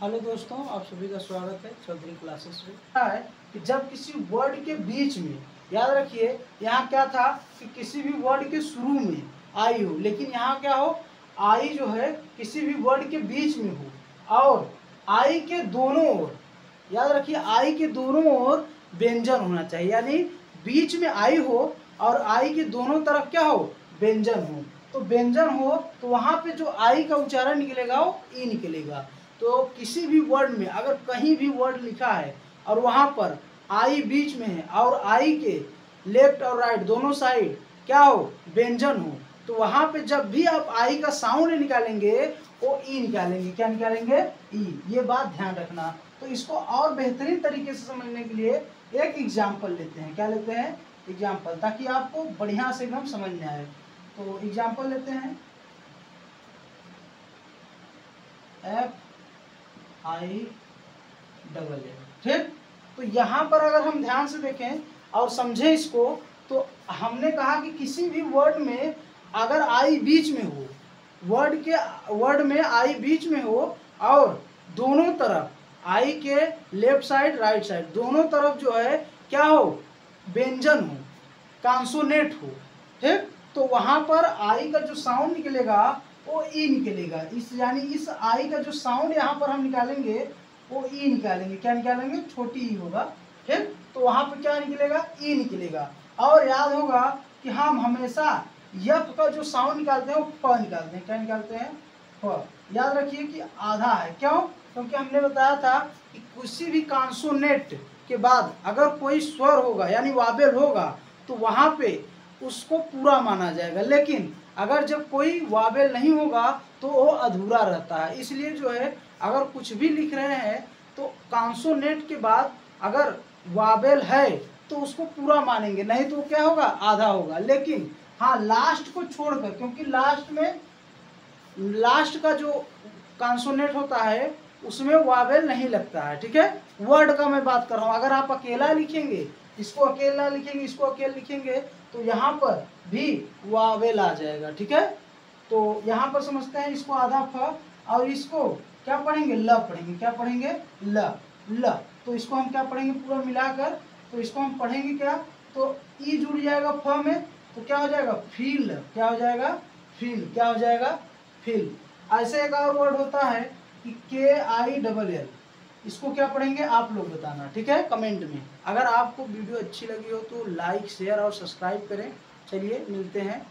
Hello दोस्तों, आप सभी का स्वागत है चौधरी क्लासेस में। क्या है कि जब किसी वर्ड के बीच में, याद रखिए यहाँ क्या था कि किसी भी वर्ड के शुरू में आई हो, लेकिन यहाँ क्या हो, आई जो है किसी भी वर्ड के बीच में हो और आई के दोनों ओर, याद रखिए आई के दोनों ओर व्यंजन होना चाहिए। यानी बीच में आई हो और आई के दोनों तरफ क्या हो, व्यंजन हो। तो व्यंजन हो तो वहाँ पे जो आई का उच्चारण निकलेगा वो ई निकलेगा। तो किसी भी वर्ड में अगर कहीं भी वर्ड लिखा है और वहाँ पर आई बीच में है और आई के लेफ्ट और राइट दोनों साइड क्या हो, व्यंजन हो, तो वहाँ पे जब भी आप आई का साउंड निकालेंगे वो ई निकालेंगे। क्या निकालेंगे? ई। ये बात ध्यान रखना। तो इसको और बेहतरीन तरीके से समझने के लिए एक एग्जाम्पल लेते हैं। क्या लेते हैं? एग्जाम्पल, ताकि आपको बढ़िया से एकदम समझ में आए। तो एग्जाम्पल लेते हैं FILL। ठीक। तो यहाँ पर अगर हम ध्यान से देखें और समझें इसको, तो हमने कहा कि किसी भी वर्ड में अगर आई बीच में हो, वर्ड में आई बीच में हो और दोनों तरफ आई के लेफ्ट साइड राइट साइड दोनों तरफ जो है क्या हो, व्यंजन हो, कॉन्सोनेंट हो। ठीक। तो वहाँ पर आई का जो साउंड निकलेगा वो ई निकलेगा। इस यानी इस आई का जो साउंड यहाँ पर हम निकालेंगे वो ई निकालेंगे। क्या निकालेंगे? छोटी ई होगा। ठीक। तो वहाँ पर क्या निकलेगा? ई निकलेगा। और याद होगा कि हम हमेशा यफ का जो साउंड निकालते हैं वो प निकालते हैं। क्या निकालते हैं? प। याद रखिए कि आधा है। क्यों? क्योंकि हमने बताया था कि किसी भी कॉन्सोनेंट के बाद अगर कोई स्वर होगा यानी वावेल होगा तो वहाँ पे उसको पूरा माना जाएगा, लेकिन अगर जब कोई वावेल नहीं होगा तो वो अधूरा रहता है। इसलिए जो है अगर कुछ भी लिख रहे हैं तो कॉन्सोनेंट के बाद अगर वावेल है तो उसको पूरा मानेंगे, नहीं तो क्या होगा, आधा होगा। लेकिन हाँ, लास्ट को छोड़कर, क्योंकि लास्ट का जो कॉन्सोनेंट होता है उसमें वावेल नहीं लगता है। ठीक है, वर्ड का मैं बात कर रहा हूँ। अगर आप अकेला लिखेंगे, इसको अकेला लिखेंगे, इसको अकेला लिखेंगे, तो यहाँ पर भी वावेल आ जाएगा। ठीक है, तो यहाँ पर समझते हैं इसको आधा फ और इसको क्या पढ़ेंगे, ल पढ़ेंगे। क्या पढ़ेंगे? ल। ल। तो इसको हम क्या पढ़ेंगे पूरा मिलाकर, तो इसको हम पढ़ेंगे क्या, तो ई जुड़ जाएगा फ में, तो क्या हो जाएगा, फील। क्या हो जाएगा? फील। क्या हो जाएगा? फील। ऐसे एक और वर्ड होता है कि KILL, इसको क्या पढ़ेंगे आप लोग बताना। ठीक है, कमेंट में। अगर आपको वीडियो अच्छी लगी हो तो लाइक शेयर और सब्सक्राइब करें। चलिए मिलते हैं।